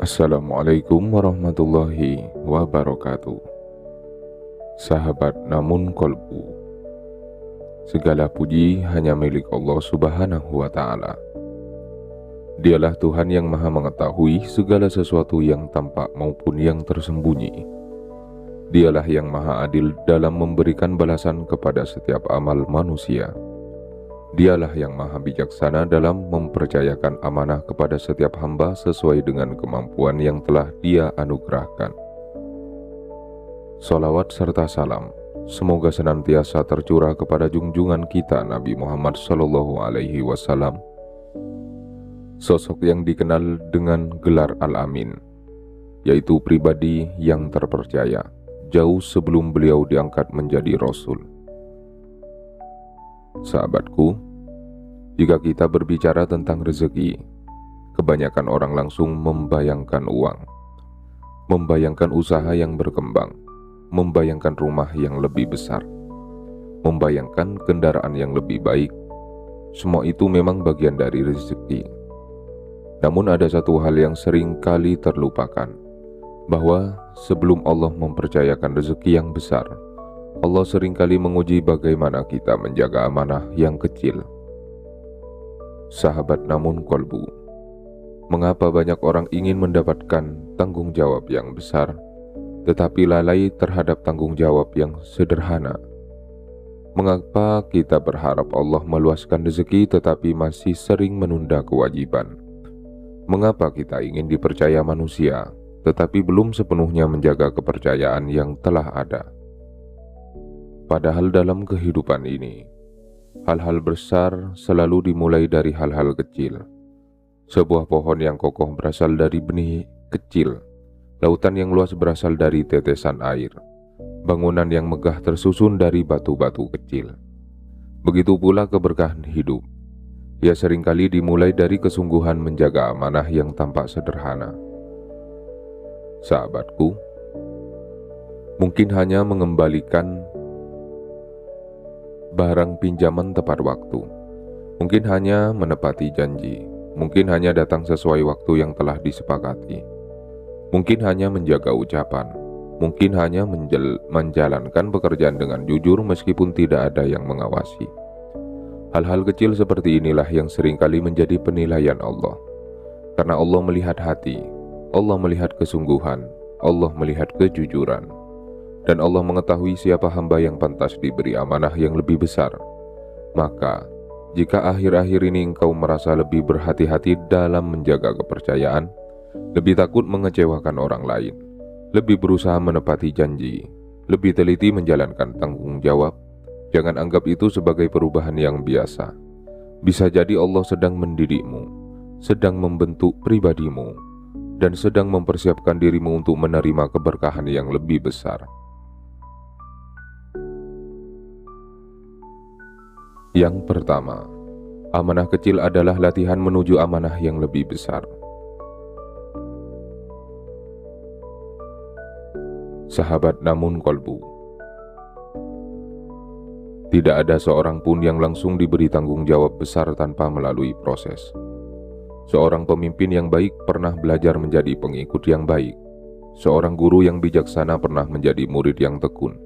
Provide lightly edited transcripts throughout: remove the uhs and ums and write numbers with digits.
Assalamualaikum warahmatullahi wabarakatuh. Sahabat namun kolbu, segala puji hanya milik Allah subhanahu wa ta'ala. Dialah Tuhan yang maha mengetahui segala sesuatu yang tampak maupun yang tersembunyi. Dialah yang maha adil dalam memberikan balasan kepada setiap amal manusia. Dialah yang maha bijaksana dalam mempercayakan amanah kepada setiap hamba sesuai dengan kemampuan yang telah Dia anugerahkan. Salawat serta salam semoga senantiasa tercurah kepada junjungan kita Nabi Muhammad SAW, sosok yang dikenal dengan gelar Al-Amin, yaitu pribadi yang terpercaya jauh sebelum beliau diangkat menjadi Rasul. Sahabatku, jika kita berbicara tentang rezeki, kebanyakan orang langsung membayangkan uang, membayangkan usaha yang berkembang, membayangkan rumah yang lebih besar, membayangkan kendaraan yang lebih baik. Semua itu memang bagian dari rezeki. Namun ada satu hal yang sering kali terlupakan, bahwa sebelum Allah mempercayakan rezeki yang besar, Allah seringkali menguji bagaimana kita menjaga amanah yang kecil. Sahabat namun kolbu, mengapa banyak orang ingin mendapatkan tanggung jawab yang besar, tetapi lalai terhadap tanggung jawab yang sederhana? Mengapa kita berharap Allah meluaskan rezeki tetapi masih sering menunda kewajiban? Mengapa kita ingin dipercaya manusia, tetapi belum sepenuhnya menjaga kepercayaan yang telah ada? Padahal dalam kehidupan ini, hal-hal besar selalu dimulai dari hal-hal kecil. Sebuah pohon yang kokoh berasal dari benih kecil, lautan yang luas berasal dari tetesan air, bangunan yang megah tersusun dari batu-batu kecil. Begitu pula keberkahan hidup. Ia seringkali dimulai dari kesungguhan menjaga amanah yang tampak sederhana. Sahabatku, mungkin hanya mengembalikan barang pinjaman tepat waktu, mungkin hanya menepati janji, mungkin hanya datang sesuai waktu yang telah disepakati, mungkin hanya menjaga ucapan, mungkin hanya menjalankan pekerjaan dengan jujur meskipun tidak ada yang mengawasi. Hal-hal kecil seperti inilah yang seringkali menjadi penilaian Allah, karena Allah melihat hati, Allah melihat kesungguhan, Allah melihat kejujuran. Dan Allah mengetahui siapa hamba yang pantas diberi amanah yang lebih besar. Maka, jika akhir-akhir ini engkau merasa lebih berhati-hati dalam menjaga kepercayaan, lebih takut mengecewakan orang lain, lebih berusaha menepati janji, lebih teliti menjalankan tanggung jawab, jangan anggap itu sebagai perubahan yang biasa. Bisa jadi Allah sedang mendidikmu, sedang membentuk pribadimu, dan sedang mempersiapkan dirimu untuk menerima keberkahan yang lebih besar. Yang pertama, amanah kecil adalah latihan menuju amanah yang lebih besar. Sahabat namun kolbu, tidak ada seorang pun yang langsung diberi tanggung jawab besar tanpa melalui proses. Seorang pemimpin yang baik pernah belajar menjadi pengikut yang baik. Seorang guru yang bijaksana pernah menjadi murid yang tekun.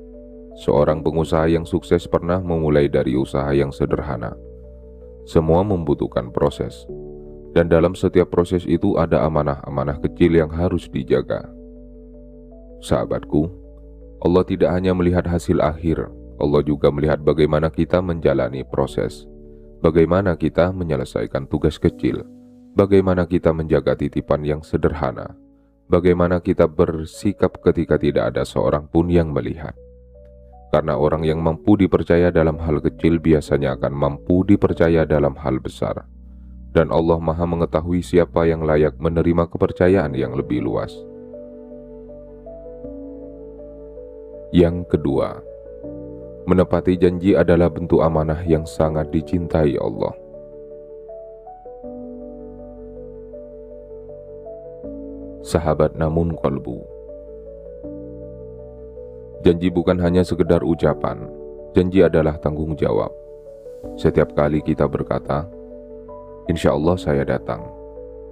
Seorang pengusaha yang sukses pernah memulai dari usaha yang sederhana. Semua membutuhkan proses, dan dalam setiap proses itu ada amanah-amanah kecil yang harus dijaga. Sahabatku, Allah tidak hanya melihat hasil akhir, Allah juga melihat bagaimana kita menjalani proses, bagaimana kita menyelesaikan tugas kecil, bagaimana kita menjaga titipan yang sederhana, bagaimana kita bersikap ketika tidak ada seorang pun yang melihat. Karena orang yang mampu dipercaya dalam hal kecil biasanya akan mampu dipercaya dalam hal besar. Dan Allah Maha mengetahui siapa yang layak menerima kepercayaan yang lebih luas. Yang kedua, menepati janji adalah bentuk amanah yang sangat dicintai Allah. Sahabat namun kolbu, janji bukan hanya sekedar ucapan, janji adalah tanggung jawab. Setiap kali kita berkata, insya Allah saya datang,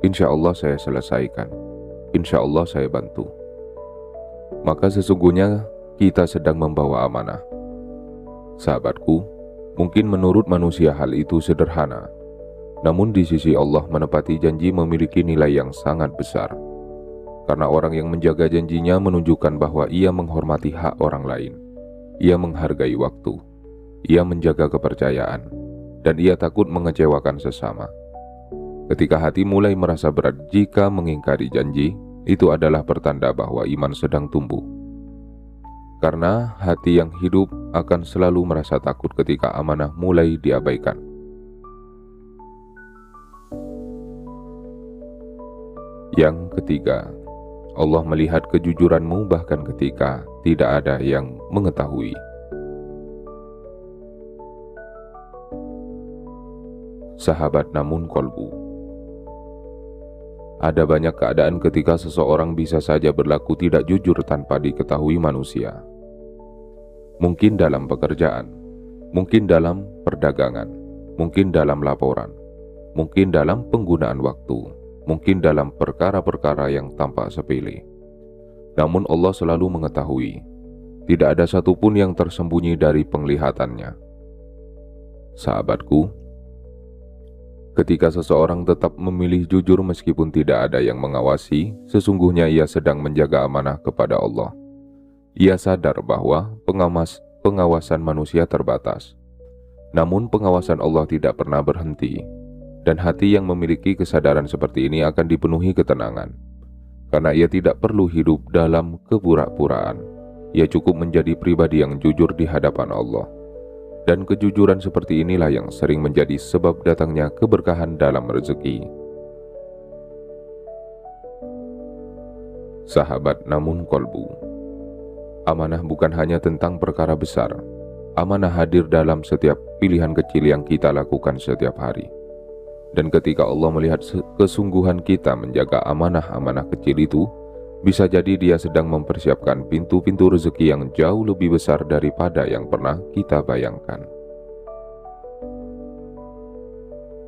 insya Allah saya selesaikan, insya Allah saya bantu. Maka sesungguhnya kita sedang membawa amanah. Sahabatku, mungkin menurut manusia hal itu sederhana, namun di sisi Allah menepati janji memiliki nilai yang sangat besar. Karena orang yang menjaga janjinya menunjukkan bahwa ia menghormati hak orang lain, ia menghargai waktu, ia menjaga kepercayaan, dan ia takut mengecewakan sesama. Ketika hati mulai merasa berat jika mengingkari janji, itu adalah pertanda bahwa iman sedang tumbuh. Karena hati yang hidup akan selalu merasa takut ketika amanah mulai diabaikan. Yang ketiga, Allah melihat kejujuranmu bahkan ketika tidak ada yang mengetahui. Sahabat namun kolbu. Ada banyak keadaan ketika seseorang bisa saja berlaku tidak jujur tanpa diketahui manusia. Mungkin dalam pekerjaan, mungkin dalam perdagangan, mungkin dalam laporan, mungkin dalam penggunaan waktu, mungkin dalam perkara-perkara yang tampak sepele. Namun Allah selalu mengetahui, tidak ada satupun yang tersembunyi dari penglihatannya. Sahabatku, ketika seseorang tetap memilih jujur meskipun tidak ada yang mengawasi, sesungguhnya ia sedang menjaga amanah kepada Allah. Ia sadar bahwa pengawasan manusia terbatas. Namun pengawasan Allah tidak pernah berhenti, dan hati yang memiliki kesadaran seperti ini akan dipenuhi ketenangan. Karena ia tidak perlu hidup dalam kepura-puraan. Ia cukup menjadi pribadi yang jujur di hadapan Allah. Dan kejujuran seperti inilah yang sering menjadi sebab datangnya keberkahan dalam rezeki. Sahabat namun kolbu. Amanah bukan hanya tentang perkara besar. Amanah hadir dalam setiap pilihan kecil yang kita lakukan setiap hari. Dan ketika Allah melihat kesungguhan kita menjaga amanah-amanah kecil itu, bisa jadi Dia sedang mempersiapkan pintu-pintu rezeki yang jauh lebih besar daripada yang pernah kita bayangkan.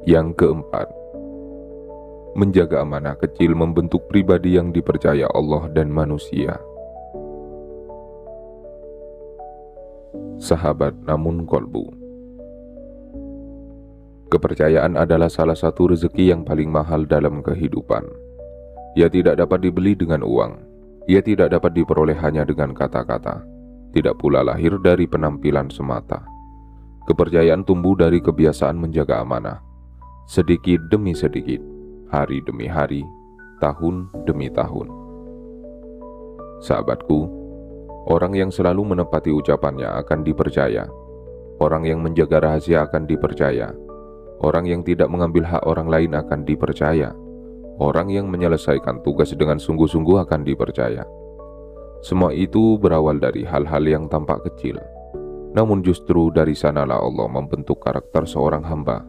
Yang keempat, menjaga amanah kecil membentuk pribadi yang dipercaya Allah dan manusia. Sahabat namun kolbu. Kepercayaan adalah salah satu rezeki yang paling mahal dalam kehidupan. Ia tidak dapat dibeli dengan uang. Ia tidak dapat diperoleh hanya dengan kata-kata. Tidak pula lahir dari penampilan semata. Kepercayaan tumbuh dari kebiasaan menjaga amanah. Sedikit demi sedikit, hari demi hari, tahun demi tahun. Sahabatku, orang yang selalu menepati ucapannya akan dipercaya. Orang yang menjaga rahasia akan dipercaya. Orang yang tidak mengambil hak orang lain akan dipercaya. Orang yang menyelesaikan tugas dengan sungguh-sungguh akan dipercaya. Semua itu berawal dari hal-hal yang tampak kecil. Namun justru dari sanalah Allah membentuk karakter seorang hamba.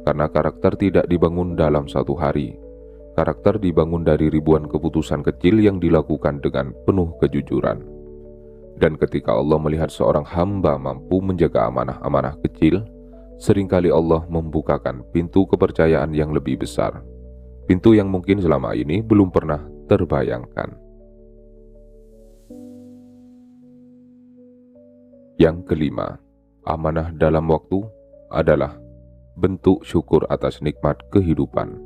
Karena karakter tidak dibangun dalam satu hari. Karakter dibangun dari ribuan keputusan kecil yang dilakukan dengan penuh kejujuran. Dan ketika Allah melihat seorang hamba mampu menjaga amanah-amanah kecil, seringkali Allah membukakan pintu kepercayaan yang lebih besar. Pintu yang mungkin selama ini belum pernah terbayangkan. Yang kelima, amanah dalam waktu adalah bentuk syukur atas nikmat kehidupan.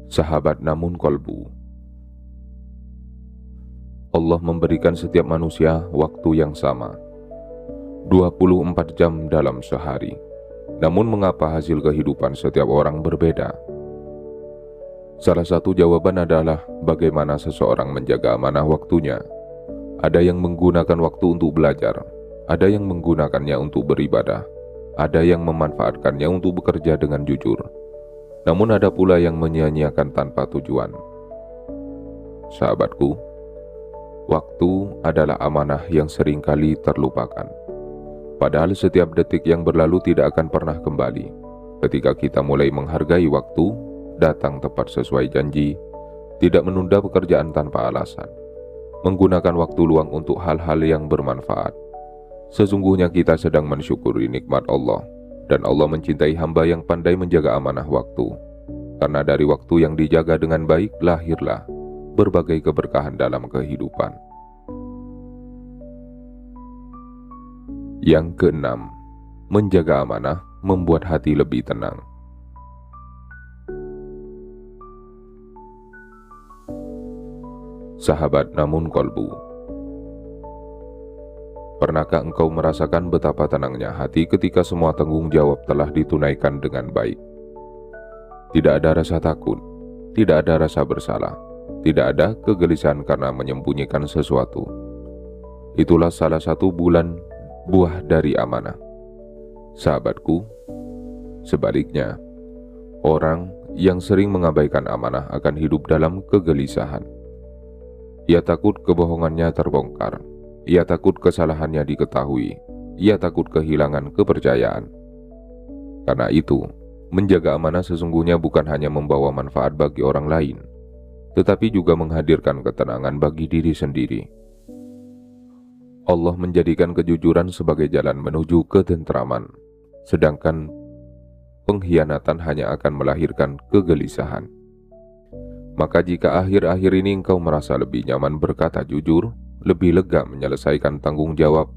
Sahabat namun kolbu. Allah memberikan setiap manusia waktu yang sama, 24 jam dalam sehari. Namun mengapa hasil kehidupan setiap orang berbeda? Salah satu jawaban adalah bagaimana seseorang menjaga amanah waktunya. Ada yang menggunakan waktu untuk belajar, ada yang menggunakannya untuk beribadah, ada yang memanfaatkannya untuk bekerja dengan jujur. Namun ada pula yang menyia-nyiakan tanpa tujuan. Sahabatku, waktu adalah amanah yang seringkali terlupakan. Padahal setiap detik yang berlalu tidak akan pernah kembali. Ketika kita mulai menghargai waktu, datang tepat sesuai janji, tidak menunda pekerjaan tanpa alasan, menggunakan waktu luang untuk hal-hal yang bermanfaat. Sesungguhnya kita sedang mensyukuri nikmat Allah, dan Allah mencintai hamba yang pandai menjaga amanah waktu. Karena dari waktu yang dijaga dengan baik, lahirlah berbagai keberkahan dalam kehidupan. Yang keenam, menjaga amanah membuat hati lebih tenang. Sahabat namun kolbu, pernahkah engkau merasakan betapa tenangnya hati ketika semua tanggung jawab telah ditunaikan dengan baik? Tidak ada rasa takut, tidak ada rasa bersalah, tidak ada kegelisahan karena menyembunyikan sesuatu. Itulah salah satu buah dari amanah. Sahabatku, sebaliknya, orang yang sering mengabaikan amanah akan hidup dalam kegelisahan. Ia takut kebohongannya terbongkar, ia takut kesalahannya diketahui, ia takut kehilangan kepercayaan. Karena itu, menjaga amanah sesungguhnya bukan hanya membawa manfaat bagi orang lain, tetapi juga menghadirkan ketenangan bagi diri sendiri. Allah menjadikan kejujuran sebagai jalan menuju ketentraman, sedangkan pengkhianatan hanya akan melahirkan kegelisahan. Maka jika akhir-akhir ini engkau merasa lebih nyaman berkata jujur, lebih lega menyelesaikan tanggung jawab,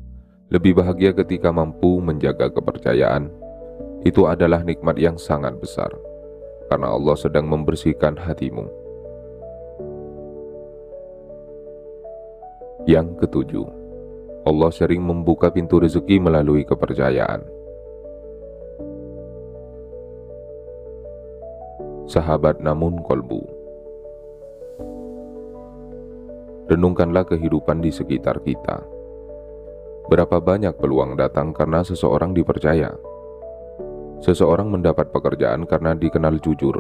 lebih bahagia ketika mampu menjaga kepercayaan, itu adalah nikmat yang sangat besar, karena Allah sedang membersihkan hatimu. Yang ketujuh, Allah sering membuka pintu rezeki melalui kepercayaan. Sahabat namun kolbu, renungkanlah kehidupan di sekitar kita. Berapa banyak peluang datang karena seseorang dipercaya. Seseorang mendapat pekerjaan karena dikenal jujur.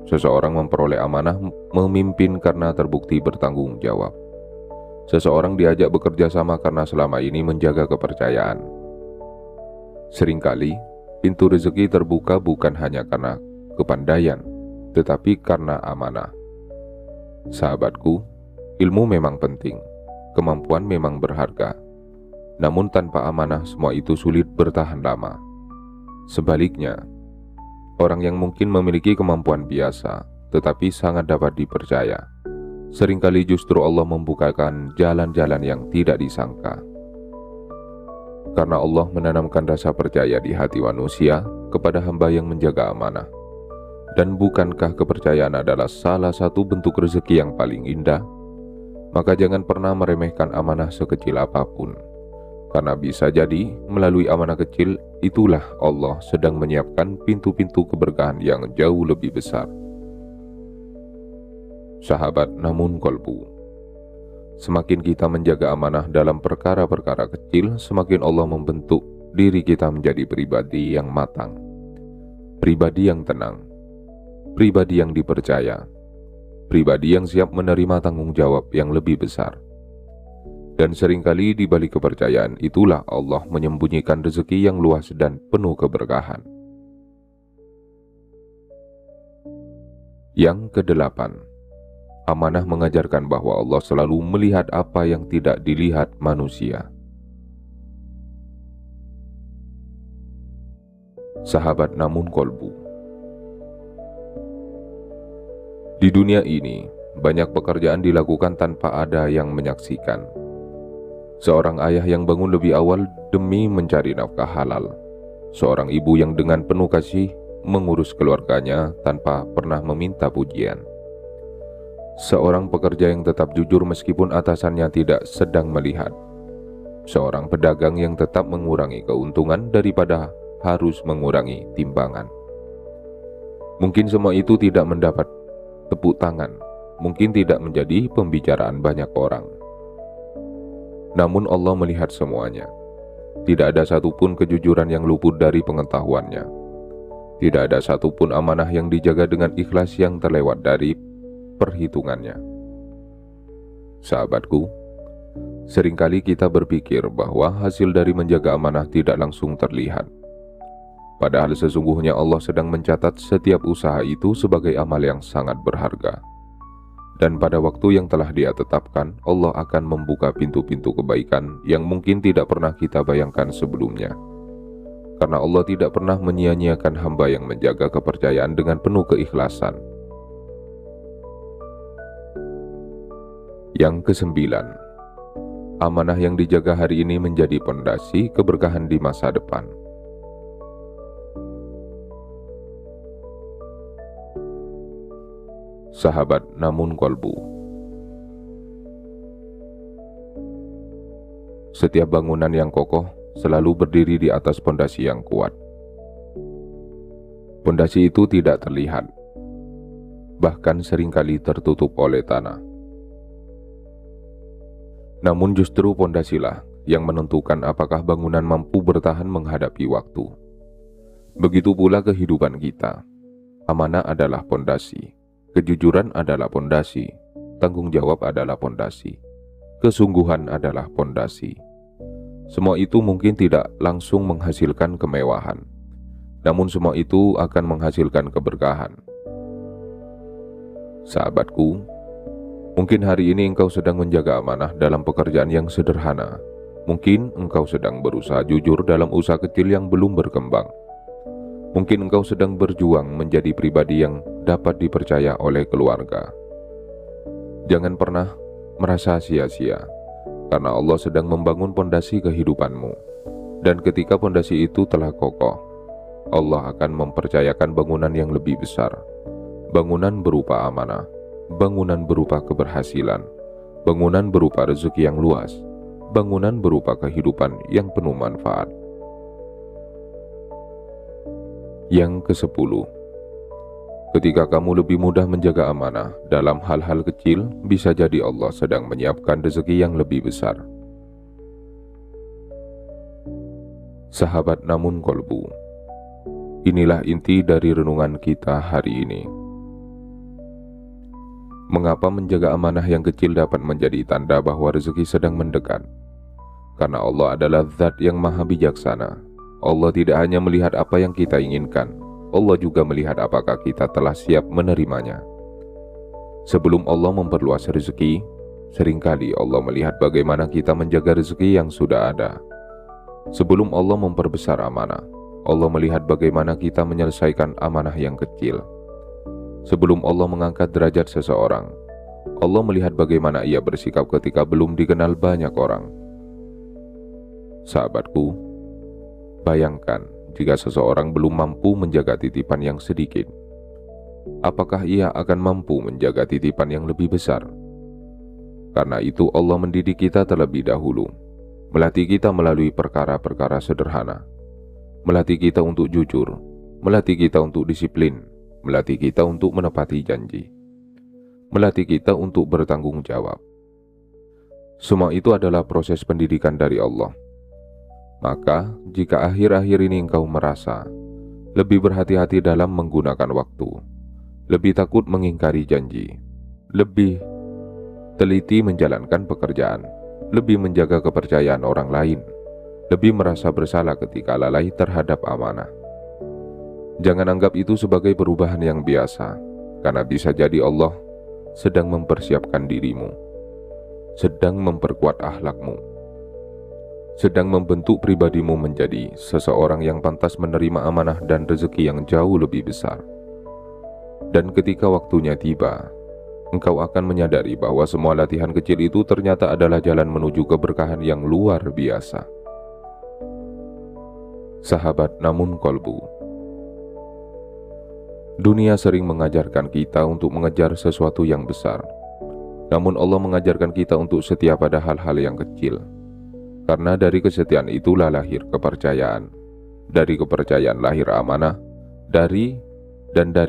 Seseorang memperoleh amanah memimpin karena terbukti bertanggung jawab. Seseorang diajak bekerja sama karena selama ini menjaga kepercayaan. Seringkali, pintu rezeki terbuka bukan hanya karena kepandaian, tetapi karena amanah. Sahabatku, ilmu memang penting, kemampuan memang berharga. Namun tanpa amanah semua itu sulit bertahan lama. Sebaliknya, orang yang mungkin memiliki kemampuan biasa, tetapi sangat dapat dipercaya, seringkali justru Allah membukakan jalan-jalan yang tidak disangka. Karena Allah menanamkan rasa percaya di hati manusia kepada hamba yang menjaga amanah. Dan bukankah kepercayaan adalah salah satu bentuk rezeki yang paling indah? Maka jangan pernah meremehkan amanah sekecil apapun. Karena bisa jadi melalui amanah kecil itulah Allah sedang menyiapkan pintu-pintu keberkahan yang jauh lebih besar. Sahabat namun kolbu, semakin kita menjaga amanah dalam perkara-perkara kecil, semakin Allah membentuk diri kita menjadi pribadi yang matang, pribadi yang tenang, pribadi yang dipercaya, pribadi yang siap menerima tanggung jawab yang lebih besar. Dan seringkali di balik kepercayaan itulah Allah menyembunyikan rezeki yang luas dan penuh keberkahan. Yang kedelapan, amanah mengajarkan bahwa Allah selalu melihat apa yang tidak dilihat manusia. Sahabat namun kolbu, di dunia ini banyak pekerjaan dilakukan tanpa ada yang menyaksikan. Seorang ayah yang bangun lebih awal demi mencari nafkah halal. Seorang ibu yang dengan penuh kasih mengurus keluarganya tanpa pernah meminta pujian. Seorang pekerja yang tetap jujur meskipun atasannya tidak sedang melihat. Seorang pedagang yang tetap mengurangi keuntungan daripada harus mengurangi timbangan. Mungkin semua itu tidak mendapat tepuk tangan, mungkin tidak menjadi pembicaraan banyak orang. Namun Allah melihat semuanya. Tidak ada satupun kejujuran yang luput dari pengetahuannya. Tidak ada satupun amanah yang dijaga dengan ikhlas yang terlewat dari perhitungannya. Sahabatku, seringkali kita berpikir bahwa hasil dari menjaga amanah tidak langsung terlihat. Padahal sesungguhnya Allah sedang mencatat setiap usaha itu sebagai amal yang sangat berharga. Dan pada waktu yang telah Dia tetapkan, Allah akan membuka pintu-pintu kebaikan yang mungkin tidak pernah kita bayangkan sebelumnya. karena Allah tidak pernah menyia-nyiakan hamba yang menjaga kepercayaan dengan penuh keikhlasan. Yang kesembilan, amanah yang dijaga hari ini menjadi pondasi keberkahan di masa depan. Sahabat namun kolbu. Setiap bangunan yang kokoh selalu berdiri di atas pondasi yang kuat. Pondasi itu tidak terlihat, bahkan seringkali tertutup oleh tanah. Namun justru pondasilah yang menentukan apakah bangunan mampu bertahan menghadapi waktu. Begitu pula kehidupan kita. Amanah adalah pondasi. Kejujuran adalah pondasi, tanggung jawab adalah pondasi, kesungguhan adalah pondasi. Semua itu mungkin tidak langsung menghasilkan kemewahan, namun semua itu akan menghasilkan keberkahan. Sahabatku, mungkin hari ini engkau sedang menjaga amanah dalam pekerjaan yang sederhana. Mungkin engkau sedang berusaha jujur dalam usaha kecil yang belum berkembang. Mungkin engkau sedang berjuang menjadi pribadi yang dapat dipercaya oleh keluarga. Jangan pernah merasa sia-sia, karena Allah sedang membangun pondasi kehidupanmu. Dan ketika pondasi itu telah kokoh, Allah akan mempercayakan bangunan yang lebih besar. Bangunan berupa amanah, bangunan berupa keberhasilan, bangunan berupa rezeki yang luas, bangunan berupa kehidupan yang penuh manfaat. Yang ke-10, ketika kamu lebih mudah menjaga amanah dalam hal-hal kecil, bisa jadi Allah sedang menyiapkan rezeki yang lebih besar. Sahabat namun kolbu, inilah inti dari renungan kita hari ini. Mengapa menjaga amanah yang kecil dapat menjadi tanda bahwa rezeki sedang mendekat? Karena Allah adalah Zat yang maha bijaksana. Allah tidak hanya melihat apa yang kita inginkan, Allah juga melihat apakah kita telah siap menerimanya. Sebelum Allah memperluas rezeki, seringkali Allah melihat bagaimana kita menjaga rezeki yang sudah ada. Sebelum Allah memperbesar amanah, Allah melihat bagaimana kita menyelesaikan amanah yang kecil. Sebelum Allah mengangkat derajat seseorang, Allah melihat bagaimana ia bersikap ketika belum dikenal banyak orang. Sahabatku, bayangkan jika seseorang belum mampu menjaga titipan yang sedikit, apakah ia akan mampu menjaga titipan yang lebih besar? Karena itu Allah mendidik kita terlebih dahulu, melatih kita melalui perkara-perkara sederhana, melatih kita untuk jujur, melatih kita untuk disiplin, melatih kita untuk menepati janji, melatih kita untuk bertanggung jawab. Semua itu adalah proses pendidikan dari Allah. Maka, jika akhir-akhir ini engkau merasa lebih berhati-hati dalam menggunakan waktu, lebih takut mengingkari janji, lebih teliti menjalankan pekerjaan, lebih menjaga kepercayaan orang lain, lebih merasa bersalah ketika lalai terhadap amanah, jangan anggap itu sebagai perubahan yang biasa, karena bisa jadi Allah sedang mempersiapkan dirimu, sedang memperkuat akhlakmu, sedang membentuk pribadimu menjadi seseorang yang pantas menerima amanah dan rezeki yang jauh lebih besar. Dan ketika waktunya tiba, engkau akan menyadari bahwa semua latihan kecil itu ternyata adalah jalan menuju keberkahan yang luar biasa. Sahabat namun kolbu, dunia sering mengajarkan kita untuk mengejar sesuatu yang besar, namun Allah mengajarkan kita untuk setia pada hal-hal yang kecil. Karena dari kesetiaan itulah lahir kepercayaan, dari kepercayaan lahir amanah, dari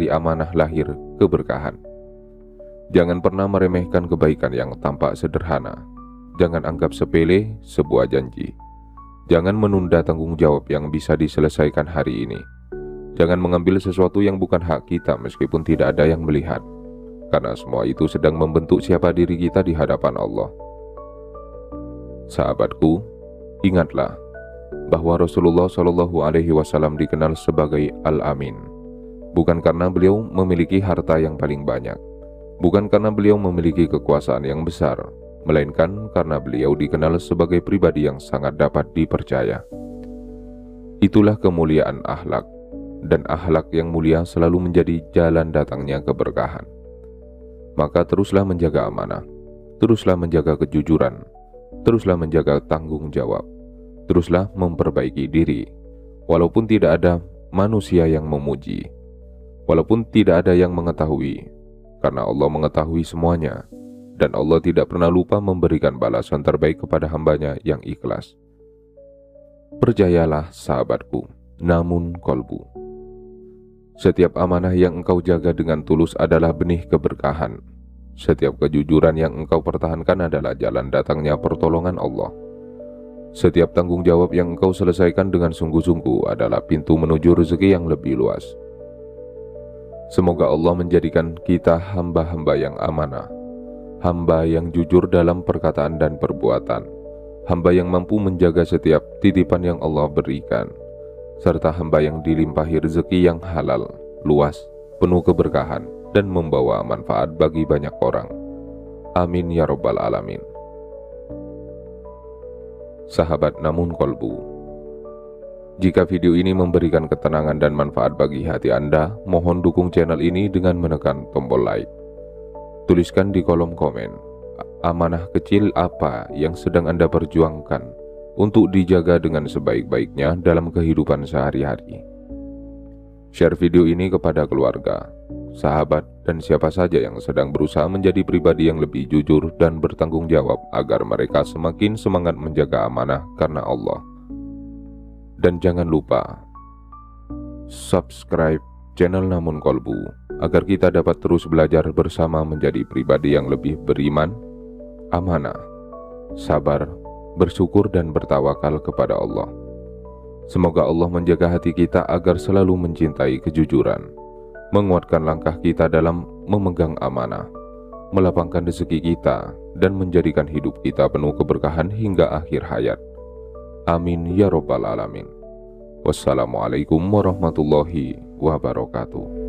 amanah lahir keberkahan. Jangan pernah meremehkan kebaikan yang tampak sederhana. Jangan anggap sepele sebuah janji. Jangan menunda tanggung jawab yang bisa diselesaikan hari ini. Jangan mengambil sesuatu yang bukan hak kita meskipun tidak ada yang melihat, karena semua itu sedang membentuk siapa diri kita di hadapan Allah. Sahabatku, ingatlah bahwa Rasulullah SAW dikenal sebagai Al-Amin, bukan karena beliau memiliki harta yang paling banyak, bukan karena beliau memiliki kekuasaan yang besar, melainkan karena beliau dikenal sebagai pribadi yang sangat dapat dipercaya. Itulah kemuliaan akhlak, dan akhlak yang mulia selalu menjadi jalan datangnya keberkahan. Maka teruslah menjaga amanah, teruslah menjaga kejujuran, teruslah menjaga tanggung jawab, teruslah memperbaiki diri, walaupun tidak ada manusia yang memuji, walaupun tidak ada yang mengetahui, karena Allah mengetahui semuanya, dan Allah tidak pernah lupa memberikan balasan terbaik kepada hambanya yang ikhlas. Percayalah sahabatku, namun kolbu. Setiap amanah yang engkau jaga dengan tulus adalah benih keberkahan. Setiap kejujuran yang engkau pertahankan adalah jalan datangnya pertolongan Allah. Setiap tanggung jawab yang engkau selesaikan dengan sungguh-sungguh adalah pintu menuju rezeki yang lebih luas. Semoga Allah menjadikan kita hamba-hamba yang amanah, hamba yang jujur dalam perkataan dan perbuatan, hamba yang mampu menjaga setiap titipan yang Allah berikan, serta hamba yang dilimpahi rezeki yang halal, luas, penuh keberkahan, dan membawa manfaat bagi banyak orang. Amin ya Rabbal Alamin. Sahabat namun kolbu, jika video ini memberikan ketenangan dan manfaat bagi hati Anda, mohon dukung channel ini dengan menekan tombol like. Tuliskan di kolom komen, amanah kecil apa yang sedang Anda perjuangkan untuk dijaga dengan sebaik-baiknya dalam kehidupan sehari-hari. Share video ini kepada keluarga, sahabat, dan siapa saja yang sedang berusaha menjadi pribadi yang lebih jujur dan bertanggung jawab agar mereka semakin semangat menjaga amanah karena Allah. Dan jangan lupa subscribe channel Namun Kolbu agar kita dapat terus belajar bersama menjadi pribadi yang lebih beriman, amanah, sabar, bersyukur, dan bertawakal kepada Allah. Semoga Allah menjaga hati kita agar selalu mencintai kejujuran, menguatkan langkah kita dalam memegang amanah, melapangkan rezeki kita, dan menjadikan hidup kita penuh keberkahan hingga akhir hayat. Amin ya Rabbal Alamin. Wassalamualaikum warahmatullahi wabarakatuh.